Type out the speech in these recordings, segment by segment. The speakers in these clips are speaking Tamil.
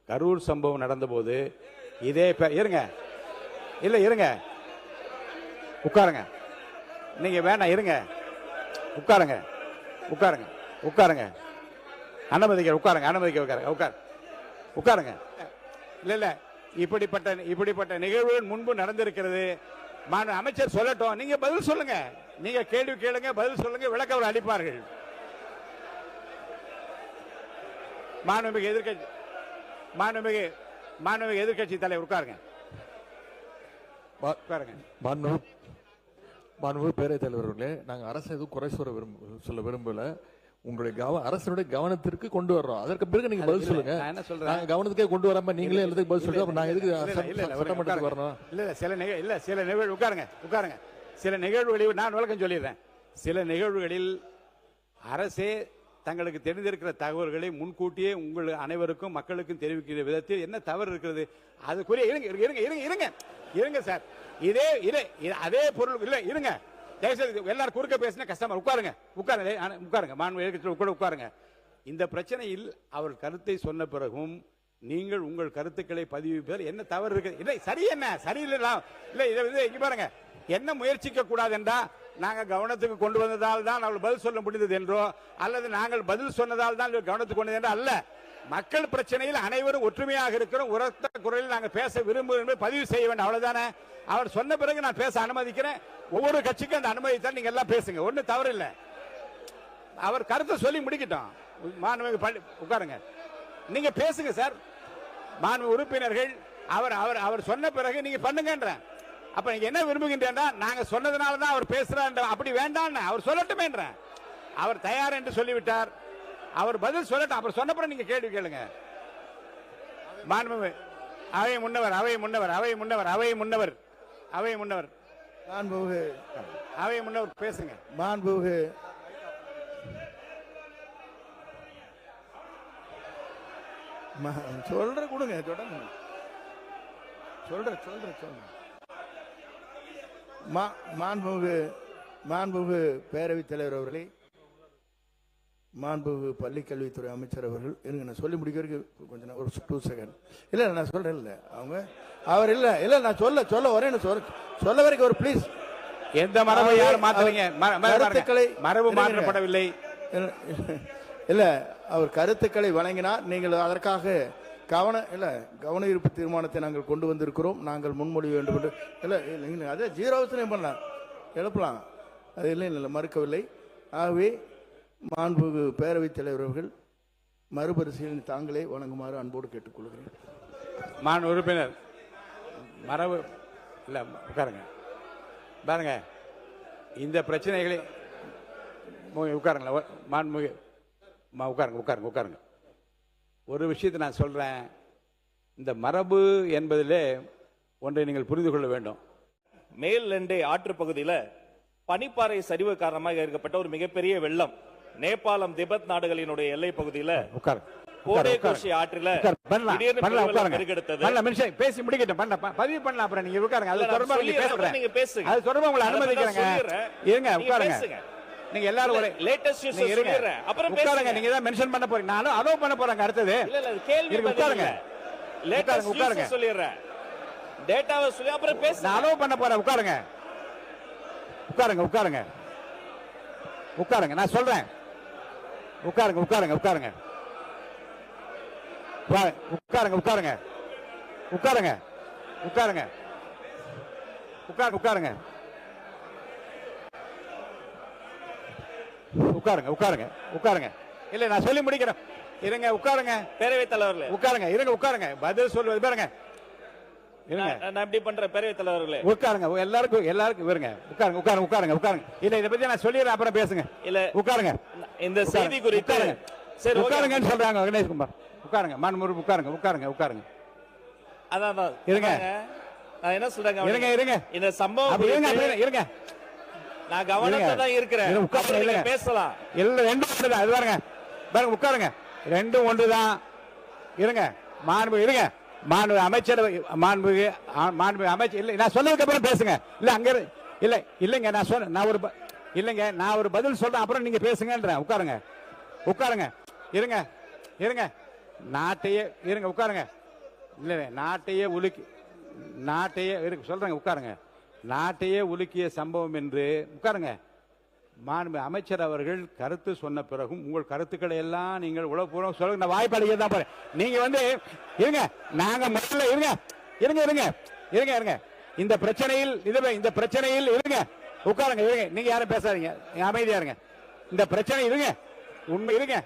கரூர் சம்பவம் நடந்தபோது இதே இருங்க, இல்ல இருங்க, உட்காருங்க, நீங்க வேணாம், இருங்க, உட்காருங்க, உட்காருங்க, உட்காருங்க, அனுமதிக்க உட்காருங்க, அனுமதிக்க உட்காருங்க. இல்ல இல்ல, இப்படிப்பட்ட நிகழ்வு முன்பு நடந்திருக்கிறது. அமைச்சர் சொல்லட்டும், நீங்க பதில் சொல்லுங்க, நீங்க கேள்வி கேளுங்க, பதில் சொல்லுங்க, விளக்க அவர் அளிப்பார்கள். மாண்புமிகு எதிர்க்கட்சி தலைவர் உட்காருங்க. மாண்புமிகு பேரவைத் தலைவர்களே, நாங்கள் அரசு எதுவும் குறை சொல்ல விரும்பல. உங்களுடைய அரசுடைய கவனத்திற்கு கொண்டு வர்றோம். அதற்கு பிறகு நீங்க பதில் சொல்லுங்க. என்ன சொல்றேன், கவனத்துக்கே கொண்டு வராம நீங்களே எல்லாத்துக்கும் பதில் சொல்லுங்க. நான் எதுக்கு சட்டமன்றத்துக்கு வரணும்? சில நிகழ்வு உட்காருங்க. சில நிகழ்வுகளில் நான் விளக்கம் சொல்லிடுறேன். சில நிகழ்வுகளில் அரசே தங்களுக்கு தெரிந்திருக்கிற தகவல்களை முன்கூட்டியே உங்கள் அனைவருக்கும் மக்களுக்கும் தெரிவிக்கிற விதத்தில் என்ன தவறு இருக்கிறது? அதுக்குரிய இருங்க சார், அதே பொருள் இல்ல, இருங்க, எல்லாரும் குறுக்க பேசின கஷ்டமா. உட்காருங்க, உட்காருங்க. இந்த பிரச்சனையில் அவர் கருத்தை சொன்ன பிறகும் நீங்கள் உங்கள் கருத்துக்களை பதிவிப்பதில் என்ன தவறு இருக்கு? இல்லை, சரி, என்ன சரியில்லை, இல்ல இதை இங்க பாருங்க, என்ன முயற்சிக்க கூடாது என்றா, நாங்க கவனத்துக்கு கொண்டு வந்ததால் தான் அவள் பதில் சொல்ல முடிந்தது என்றோ, அல்லது நாங்கள் பதில் சொன்னதால் தான் கவனத்துக்கு கொண்டது என்றோ அல்ல. மக்கள் பிரச்சனையில் அனைவரும் ஒற்றுமையாக இருக்கிறோம், உரத்த குரலில் நாங்கள் பேச விரும்புகிறோம், பதிவு செய்ய வேண்டும், அவ்வளவுதானே. அவர் சொன்ன பிறகு நான் பேச அனுமதிக்கிறேன். ஒவ்வொரு கட்சிக்கும் அந்த அனுமதி தான், நீங்க எல்லாம் பேசுங்க, ஒன்னும் தவறு இல்லை. அவர் கருத்தை சொல்லி முடிக்கட்டும். உட்காருங்க, நீங்க பேசுங்க சார். மாண்பு உறுப்பினர்கள் அவர் சொன்ன பிறகு நீங்க பண்ணுங்கன்ற. அப்ப நீங்க என்ன விரும்புகின்றா, நாங்க சொன்னதுனால தான் அவர் பேசுறார், அப்படி வேண்டாம், அவர் சொல்லட்டுமே. அவர் தயார் என்று சொல்லிவிட்டார், அவர் பதில் சொல்லட்டும். அப்புறம் சொன்ன பிறகு நீங்க கேள்வி கேளுங்க. மாண்பு அவை முன்னவர் பேசுங்க. மாண்புமிகு சொல்ற கொடுங்க, சொல்ற மாண்புமிகு பேரவைத் தலைவர் அவர்களே, மாண்புமிகு பள்ளிக்கல்வித்துறை அமைச்சர் அவர்கள், இருங்க நான் சொல்லி முடிக்கிறதுக்கு கொஞ்சம் ஒரு 2 செகண்ட். இல்ல நான் சொல்றேன், இல்ல அவர் இல்ல நான் சொல்ல வரேன், சொல்ல வரைக்கும் ஒரு ப்ளீஸ். எந்த மரபை யாரும் மாத்தறீங்க? மரபு மாற்றப்படவில்லை. இல்ல, அவர் கருத்துக்களை வழங்கினார். நீங்கள் அதற்காக கவன ஈர்ப்பு தீர்மானத்தை நாங்கள் கொண்டு வந்திருக்கிறோம், நாங்கள் முன்மொழிய வேண்டும் என்று. இல்லை, அதே 0 பண்ணலாம், எழுப்பலாம், அது இல்லை, மறுக்கவில்லை. ஆகவே மாண்புமிகு பேரவைத் தலைவர் அவர்கள் மறுபரிசீலனை தாங்களே வழங்குமாறு அன்போடு கேட்டுக்கொள்கிறேன். மாண்பு உறுப்பினர் மரபு இல்ல, உட்காருங்க, பாருங்க, இந்த பிரச்சனைகளை உட்காருங்களா, மாண்புமிகு உட்காருங்க. ஒரு விஷயத்தை நான் சொல்றேன், இந்த மரபு என்பதிலே ஒன்றை நீங்கள் புரிந்து கொள்ள வேண்டும். மேல் லெண்டே ஆற்று பகுதியில் பனிப்பாறை சரிவு காரணமாக ஏற்பட்ட ஒரு மிகப்பெரிய வெள்ளம் நேபாளம் திபெத் நாடுகளினுடைய எல்லை பகுதியில் கோடேகோஷி ஆற்றில பேசி முடிக்கட்டும், பதிவு பண்ணலாம், அப்புறம் நீங்க உட்காருங்க. அது தொடர்பா உங்களை அனுமதிக்கிறேங்க. இருங்க, உட்காருங்க. நீங்க எல்லாரும் ஒரு லேட்டஸ்ட் நியூஸ் சொல்லிறேன், அப்புறம் பேசுங்க. நீங்க தான் மென்ஷன் பண்ண போறீங்க, நானும் அதோ பண்ண போறேங்க. அடுத்தது இல்ல கேள்வி உட்காருங்க, லேட்டஸ்ட் நியூஸ் சொல்லிறேன், டேட்டாவை சொல்லி அப்புறம் பேசுங்க. நான் அதோ பண்ண போறேன், உட்காருங்க. நான் சொல்றேன், உட்காருங்க. இல்ல நான் சொல்லி முடிக்கிறேன். இருங்க, உட்காருங்க. பேரவைத் தலைவர்களே உட்காருங்க, உட்காருங்க. பதில் சொல்வது பாருங்க. நான் எப்படி பண்ற பேரவைத் தலைவர்களே, உட்காருங்க. எல்லாருக்கும் இருங்க. உட்காருங்க. இல்ல இத பத்தி நான் சொல்லிடுறேன், அப்புறம் பேசுங்க. இல்ல உட்காருங்க. இந்த செய்தி குறித்து சரி உட்காருங்கன்னு சொல்றாங்க கணேஷ்குமார். உட்காருங்க, மாண்புமிகு உட்காருங்க. அதான் இருங்க, நான் என்ன சொல்றேன், இருங்க. இந்த சம்பவம் இருங்க, நான் கவனத்துல தான் இருக்கிறேன், பேசலாம். இல்ல ரெண்டும் ஒன்றுதான், அது பாருங்க உட்காருங்க. ரெண்டும் ஒன்றுதான். இருங்க, மாண்புமிகு அமைச்சர், மாண்புமிகு அமைச்சர். இல்ல நான் சொன்னதுக்கு அப்புறம் பேசுங்க. இல்ல அங்க இல்லைங்க, நான் ஒரு பதில் சொல்றேன், அப்புறம் நீங்க பேசுங்கன்றேன். உட்காருங்க. இருங்க. நாட்டையே இருங்க உட்காருங்க. இல்ல நாட்டையே சொல்றேங்க உட்காருங்க. நாட்டையே உலுக்கிய சம்பவம் என்று உட்காருங்க. மாண்பு அமைச்சர் அவர்கள் கருத்து சொன்ன பிறகும் உங்கள் கருத்துக்களை எல்லாம் நீங்கள் உளப்பூர்வம் சொல்லுங்க. வாய்ப்பு அளிக்க தான் போறேன். நீங்க வந்து இருங்க, நாங்க முதல்ல இருங்க இருங்க இருங்க இருங்க இருங்க இந்த பிரச்சனையில் இருங்க உட்காருங்க. இருங்க, நீங்க யாரும் பேசாதீங்க, அமைதியா இருங்க. இந்த பிரச்சனை இருங்க, உண்மை இருங்க.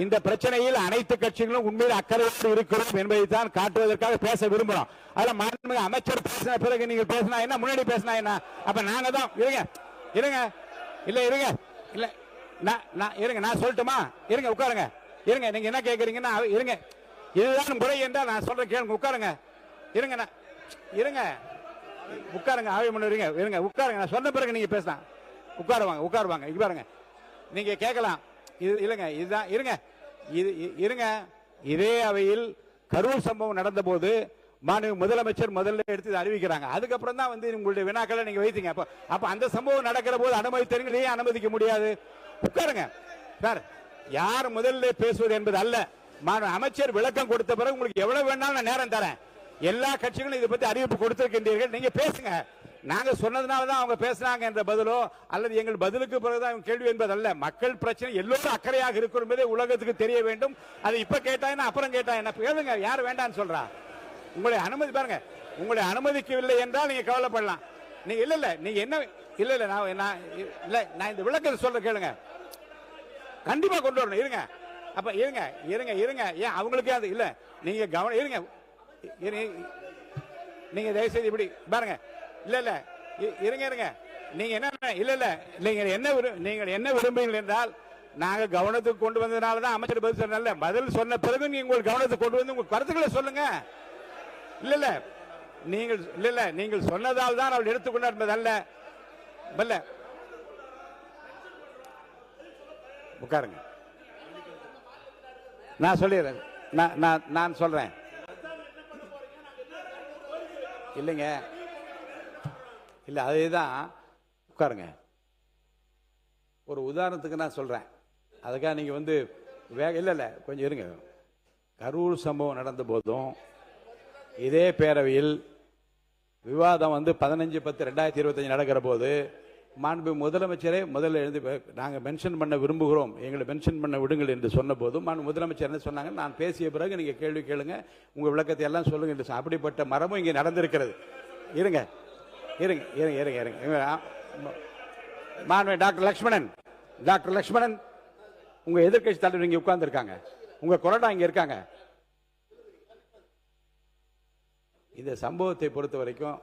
இந்த பிரச்சனையில் அனைத்து கட்சிகளும் உண்மையில் அக்கறையோடு இருக்கிறோம் என்பதை தான் காட்டுவதற்காக பேச விரும்புறோம். அதுல மாண்புமிகு அமைச்சர் பேசின பிறகு நீங்கள் பேசினா என்ன, முன்னாடி பேசினா என்ன? அப்ப நாங்க தான் இருங்க இருங்க இல்ல இருங்க இல்ல நான் இருங்க, நான் சொல்லட்டுமா? இருங்க உட்காருங்க. இருங்க, நீங்க என்ன கேக்குறீங்கன்னா இருங்க, இதுதான் முறை என்றால் நான் சொல்ற கேளுங்க. உட்காருங்க. இருங்க இருங்க உட்காருங்க. ஆய்வு பண்ணுவீங்க. இருங்க உட்காருங்க. நான் சொன்ன பிறகு நீங்க பேசலாம். உட்காருவாங்க. இங்க பாருங்க, நீங்க கேட்கலாம். இது இல்லங்க, இதுதான் இருங்க இருங்க. இதே அவையில் கரூர் சம்பவம் நடந்த போது மாண்புமிகு முதலமைச்சர் முதல்ல எடுத்து அறிவிக்கிறாங்க. அதுக்கப்புறம் தான் வந்து உங்களுடைய வினாக்களை நீங்க வைத்தீங்க. அப்ப அந்த சம்பவம் நடக்கிற போது அனுமதித்தீங்க, அனுமதிக்க முடியாது. உட்காருங்க சார். யார் முதல்ல பேசுவது என்பது அல்ல. அமைச்சர் விளக்கம் கொடுத்த பிறகு உங்களுக்கு எவ்வளவு வேணாலும் நான் நேரம் தரேன். எல்லா கட்சிகளும் இதை பத்தி அறிவிப்பு கொடுத்திருக்கின்றீர்கள். நீங்க பேசுங்க. நாங்க சொன்னதுனாலதான் அவங்க பேசுறாங்க என்ற பதிலோ அல்லது எங்கள் பதிலுக்கு பிறகுதான் கேள்வி என்பதல்ல. மக்கள் பிரச்சனை எல்லோரும் அக்கறையாக இருக்கும் என்பதை உலகத்துக்கு தெரிய வேண்டும். அது இப்ப கேட்டா என்ன, அப்புறம் கேட்டா என்ன? கேளுங்க, யார் வேண்டான்னு சொல்றா? உங்களை அனுமதி பாருங்க, உங்களை அனுமதிக்கவில்லை என்றால் நீங்க கவலைப்படலாம். நீங்க இல்ல நீங்க என்ன இல்ல நான் இந்த விளக்கத்தை சொல்ற கேளுங்க. கண்டிப்பா கொண்டு வரணும். இருங்க. அப்ப இருங்க ஏன் அவங்களுக்கே அது இல்ல. நீங்க கவனம் இருங்க. நீங்க தயவுசெய்து இப்படி பாருங்க. இல்ல இருங்க நீங்க என்ன இல்ல நீங்கள் என்ன விரும்புகிறீர்கள் என்றால், நாங்க கவனத்துக்கு கொண்டு வந்ததுனால தான் அமைச்சர் பதில் சொன்ன. பதில் சொன்ன பிறகு நீங்க உங்கள் கவனத்துக்கு கொண்டு வந்து உங்க கருத்துக்களை சொல்லுங்க. இல்ல நீங்கள் சொன்னதால் தான் அவள் எடுத்துக்கொண்டார் என்பதல்ல. உட்காருங்க. நான் சொல்லிடுறேன். நான் சொல்றேன். இல்லைங்க, இல்ல அதேதான். உட்காருங்க. ஒரு உதாரணத்துக்கு நான் சொல்றேன். அதுக்காக நீங்க வந்து இல்ல கொஞ்சம் இருங்க. கரூர் சம்பவம் நடந்த போதும் இதே பேரவையில் விவாதம் வந்து 15/10/2025 நடக்கிற போது மாண்பு முதலமைச்சரே முதல்ல எழுந்து நாங்க மென்ஷன் பண்ண விரும்புகிறோம், எங்களை மென்ஷன் பண்ண விடுங்கள் என்று சொன்ன போதும் மாண்பு முதலமைச்சர் என்ன சொன்னாங்க, நான் பேசிய பிறகு நீங்க கேள்வி கேளுங்க, உங்க விளக்கத்தை எல்லாம் சொல்லுங்க என்று. அப்படிப்பட்ட மரமும் இங்கே நடந்திருக்கிறது. இருங்க இருங்க இருங்க இருங்க இருங்க மாண்பு டாக்டர் லக்ஷ்மணன் உங்க எதிர்க்கட்சி தலைவர் இங்க உட்கார்ந்து இருக்காங்க, உங்க கொறடா இங்க இருக்காங்க. இந்த சம்பவத்தை பொறுத்த வரைக்கும்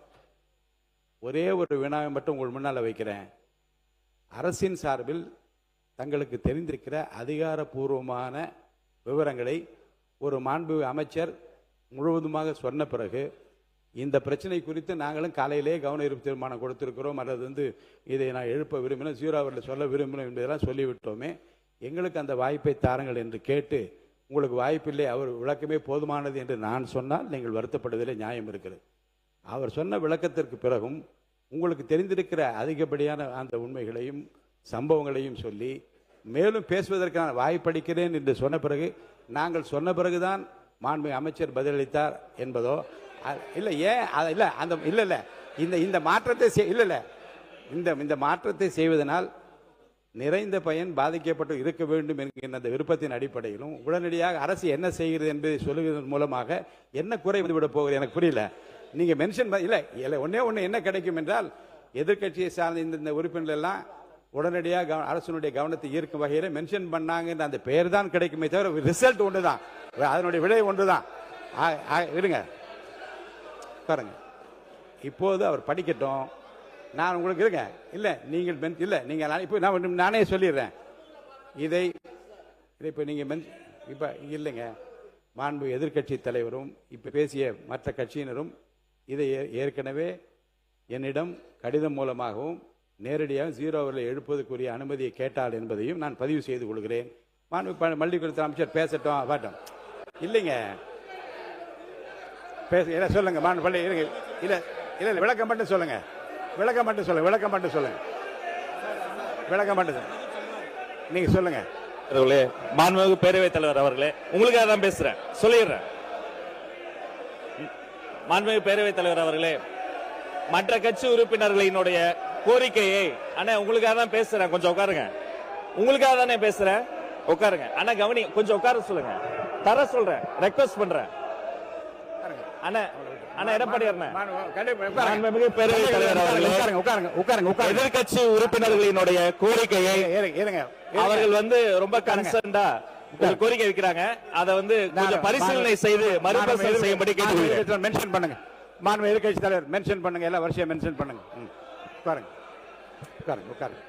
ஒரே ஒரு வினாவை மட்டும் உங்கள் முன்னால் வைக்கிறேன். அரசின் சார்பில் தங்களுக்கு தெரிந்திருக்கிற அதிகாரப்பூர்வமான விவரங்களை ஒரு மாண்பு அமைச்சர் முழுவதுமாக சொன்ன பிறகு இந்த பிரச்சனை குறித்து நாங்களும் காலையிலே கவன ஈர்ப்பு தீர்மானம் கொடுத்திருக்கிறோம், அல்லது வந்து இதை நான் எழுப்ப விரும்பினேன், 0 அவர்கள் சொல்ல விரும்பினோம் என்பதெல்லாம் சொல்லிவிட்டோமே, எங்களுக்கு அந்த வாய்ப்பை தாருங்கள் என்று கேட்டு, உங்களுக்கு வாய்ப்பில்லை, அவர் விளக்கமே போதுமானது என்று நான் சொன்னால் நீங்கள் வருத்தப்படுவதிலே நியாயம் இருக்கிறது. அவர் சொன்ன விளக்கத்திற்கு பிறகும் உங்களுக்கு தெரிந்திருக்கிற அதிகப்படியான அந்த உண்மைகளையும் சம்பவங்களையும் சொல்லி மேலும் பேசுவதற்கான வாய்ப்பளிக்கிறேன் என்று சொன்ன பிறகு, நாங்கள் சொன்ன பிறகுதான் மாண்புமிகு அமைச்சர் பதிலளித்தார் என்பதோ இல்லை. ஏன் இல்ல அந்த இல்ல இந்த மாற்றத்தை இல்ல இந்த மாற்றத்தை செய்வதனால் நிறைந்த பயன் பாதிக்கப்பட்டு இருக்க வேண்டும் என்கின்ற அந்த விருப்பத்தின் அடிப்படையிலும் உடனடியாக அரசு என்ன செய்கிறது என்பதை சொல்லுவதன் மூலமாக என்ன குறை வந்துவிட போகிறது எனக்கு புரியல. நீங்க மென்ஷன் இல்ல ஒண்ணே என்ன கிடைக்கும் என்றால், எதிர்கட்சியை சார்ந்த இந்த உறுப்பினர்கள் எல்லாம் உடனடியாக அரசனுடைய கவனத்தை ஈர்க்கும் வகையில் மென்ஷன் பண்ணாங்க அந்த பெயர் தான் கிடைக்குமே தவிர ரிசல்ட் ஒன்றுதான், அதனுடைய விலை ஒன்றுதான். இருங்க பாருங்க, இப்போது அவர் படிக்கட்டும். நான் உங்களுக்கு இருங்க இல்ல நீங்கள் இல்ல நீங்க இப்போ நானே சொல்லிடுறேன். இதை இப்ப நீங்க இப்ப இல்லைங்க, மாண்பு எதிர்கட்சி தலைவரும் இப்ப பேசிய மற்ற கட்சியினரும் இதை ஏற்கனவே என்னிடம் கடிதம் மூலமாகவும் நேரடியாக 0 அவர்களை எழுப்பதற்குரிய அனுமதியை கேட்டால் என்பதையும் நான் பதிவு செய்து கொள்கிறேன். மாண்பு மல்லிகுளத்துறை அமைச்சர் பேசட்டும். பாட்டம் இல்லைங்க பேச சொல்லுங்க. மாண்பு பள்ளி இருங்க. இல்ல இல்ல விளக்கம் மட்டும் சொல்லுங்க. விளக்கம் மட்டும் சொல்லுங்க. நீங்க சொல்லுங்க. மாண்புமிகு பேரவைத் தலைவர் அவர்களே, உங்களுக்காக தான் பேசுறேன், சொல்லிடுறேன். மாண்புமிகு பேரவைத் தலைவர் அவர்களே, மற்ற கட்சி உறுப்பினர்களினுடைய கோரிக்கையை அண்ணா உங்களுக்காக தான் பேசுறேன், கொஞ்சம் உட்காருங்க. உங்களுக்காக தானே பேசுறேன், உட்காருங்க. அண்ணா கவனி, கொஞ்சம் உட்கார சொல்லுங்க. தர சொல்றேன், ரெக்வஸ்ட் பண்றேன். அண்ணா அண்ணா எடப்பாடியார் மாண்புமிகு பேரவைத் தலைவர் அவர்களே, எதிர்கட்சி உறுப்பினர்களினுடைய கோரிக்கையை அவர்கள் ரொம்ப கன்சர்ன்டா ஒரு கோரிக்கை வைக்கிறாங்க. அதை கொஞ்சம் பரிசீலனை செய்து மறுபரிசீலனை செய்யும்படி கேட்டுக்கொள்கிறேன். மென்ஷன் பண்ணுங்க. மாண்பு எதிர்கட்சி தலைவர் மென்ஷன் பண்ணுங்க, எல்லா வருஷம் மென்ஷன் பண்ணுங்க. உட்காருங்க உட்காருங்க உட்காருங்க.